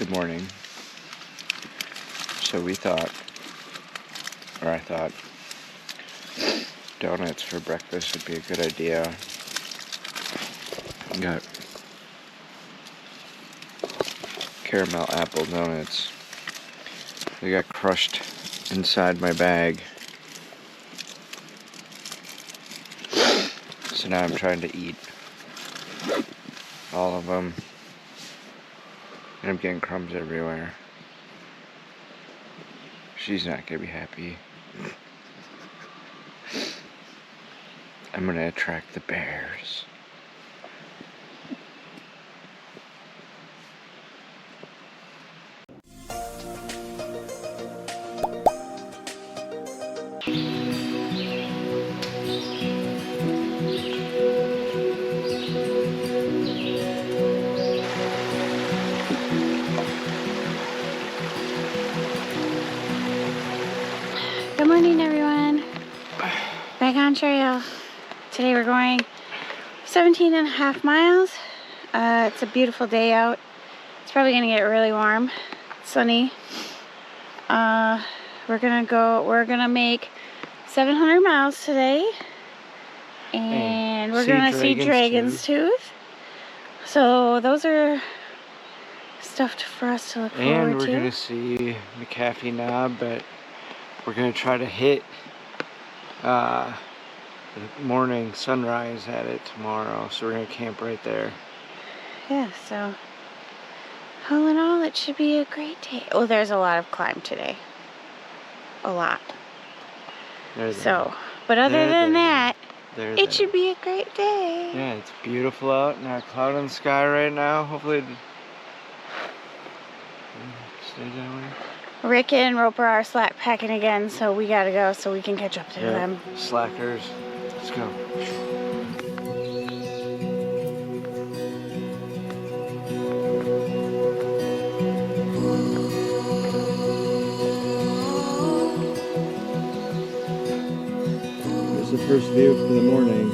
Good morning. So I thought donuts for breakfast would be a good idea. Got caramel apple donuts. They got crushed inside my bag. So now I'm trying to eat all of them. And I'm getting crumbs everywhere. She's not gonna be happy. I'm gonna attract the bears. Good morning, everyone. Back on trail. Today we're going 17.5 miles. It's a beautiful day out. It's probably gonna get really warm, sunny. We're gonna make 700 miles today, and we're gonna see Dragon's Tooth. So those are stuff for us to look forward to. And we're gonna see McAfee Knob, but we're gonna try to hit the morning sunrise at it tomorrow, so we're gonna camp right there. Yeah, so all in all, it should be a great day. Oh, there's a lot of climb today. A lot. But other than that, it should be a great day. Yeah, it's beautiful out, and our cloud in the sky right now. Hopefully it stays that way. Rick and Roper are slack packing again, so we gotta go so we can catch up to them. Slackers. Let's go. Here's the first view for the morning.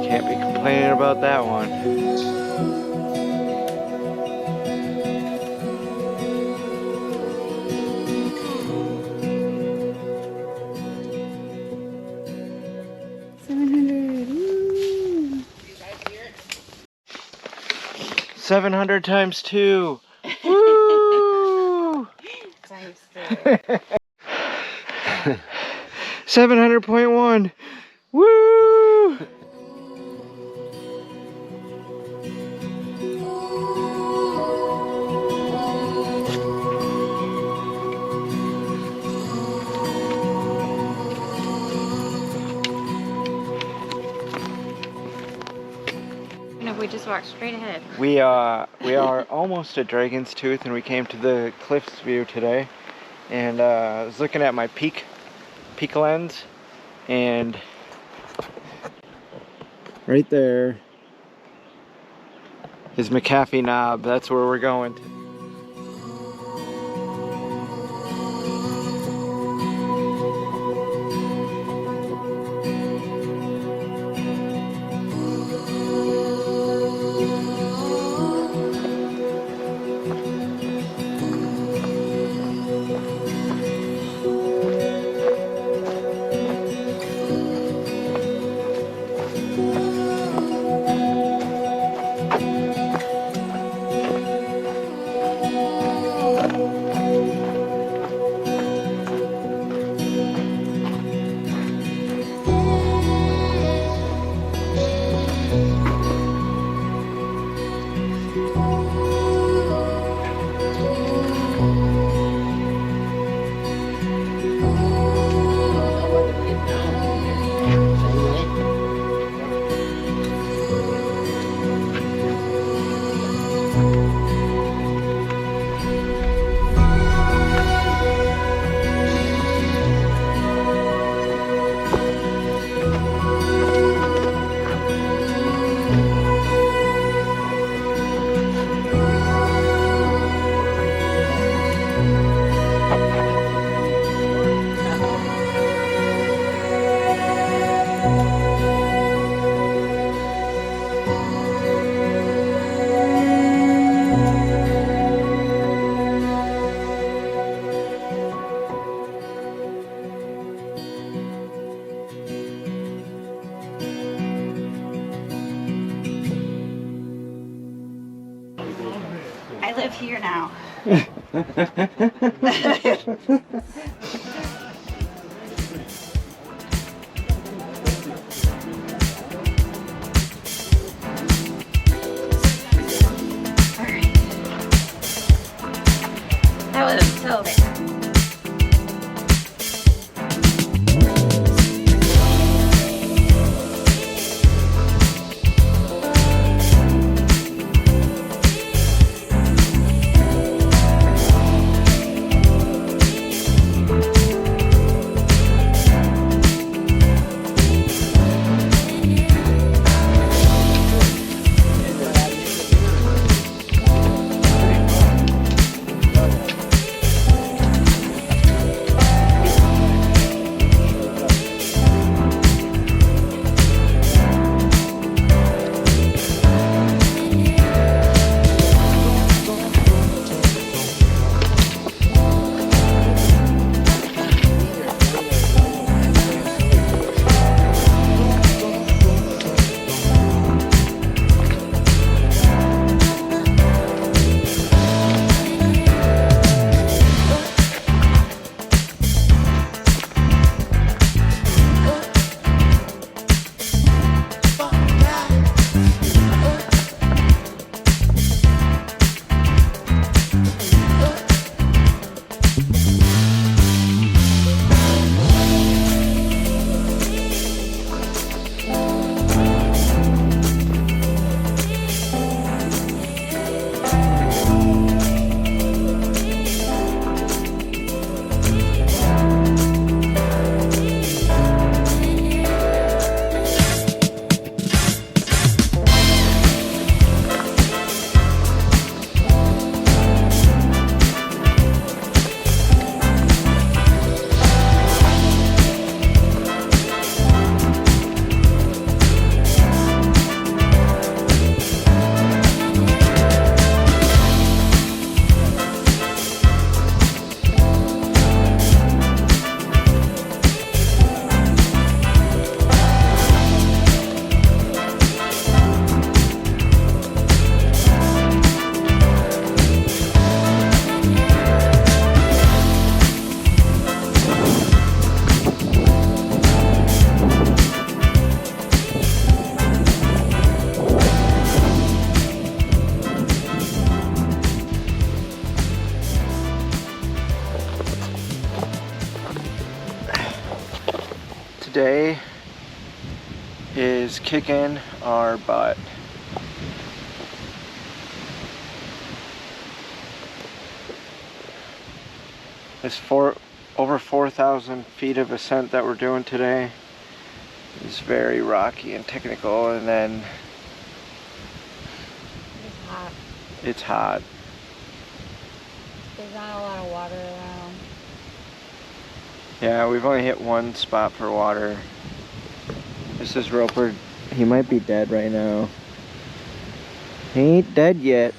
Can't be complaining about that one. Woo. 700 times 2. Woo! 700.1. Woo! We just walked straight ahead. We are almost at Dragon's Tooth, and we came to the cliffs view today, and I was looking at my peak lens, and right there is McAfee Knob. That's where we're going to. live here now. That was so bad. Today is kicking our butt. This over 4,000 feet of ascent that we're doing today is very rocky and technical, and then It's hot. it's hot. There's not a lot of water around. Yeah, we've only hit one spot for water. This is Roper. He might be dead right now. He ain't dead yet.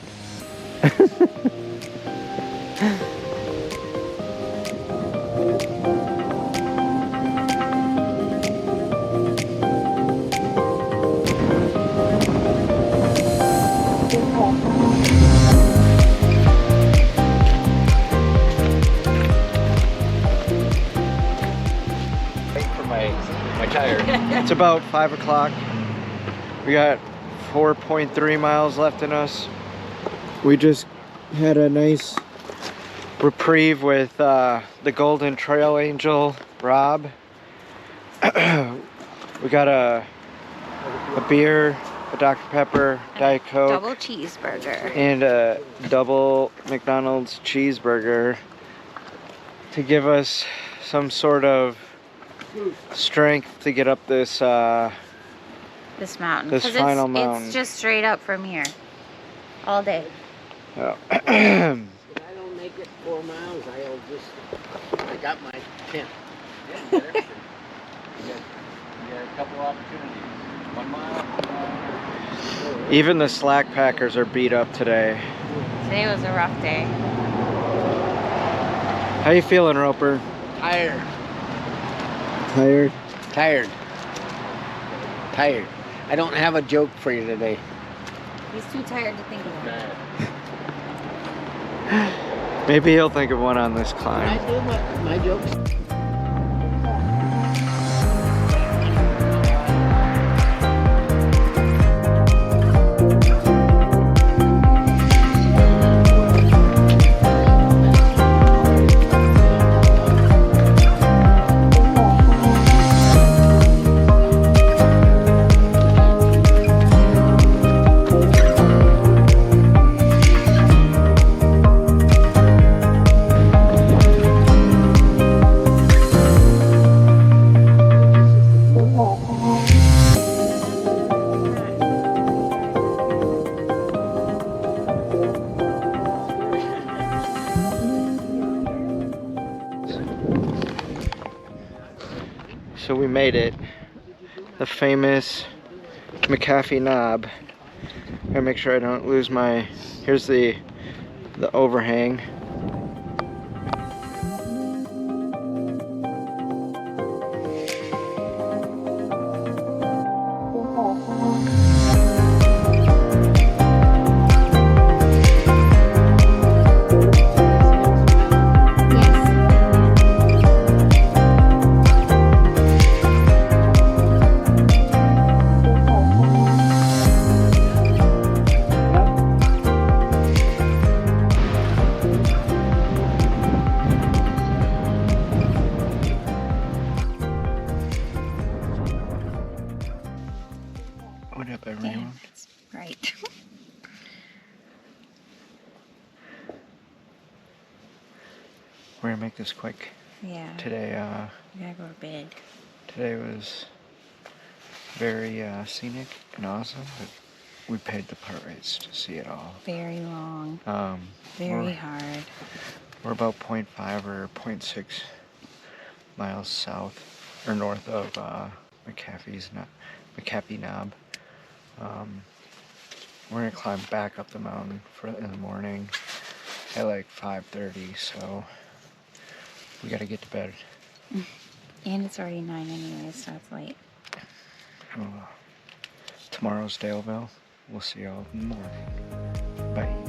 It's about 5 o'clock. We got 4.3 miles left in us. We just had a nice reprieve with the Golden Trail Angel, Rob. We got a beer, a Dr. Pepper, Diet Coke, Double cheeseburger. and a double McDonald's cheeseburger to give us some sort of strength to get up this This mountain. This 'Cause final mountain. It's just straight up from here. All day. Oh. If I don't make it 4 miles, I got my tent. You got a couple opportunities. 1 mile. Even the slack packers are beat up today. Today was a rough day. How you feeling, Roper? Tired. Tired? Tired. Tired. I don't have a joke for you today. He's too tired to think about it. Maybe he'll think of one on this I climb. do my jokes. So we made it. The famous McAfee Knob. Gotta make sure I don't lose my. Here's the overhang. What up, everyone? That's right. We're gonna make this quick. Yeah. Today, We gotta go to bed. today was very scenic and awesome, but we paid the part rates to see it all. Very long. Very we're- hard. We're about 0.5 or 0.6 miles south or north of McAfee Knob. We're gonna climb back up the mountain in the morning at like 5:30, so we gotta get to bed. And it's already 9 anyways, so it's late. Tomorrow's Daleville. We'll see y'all in the morning. Bye.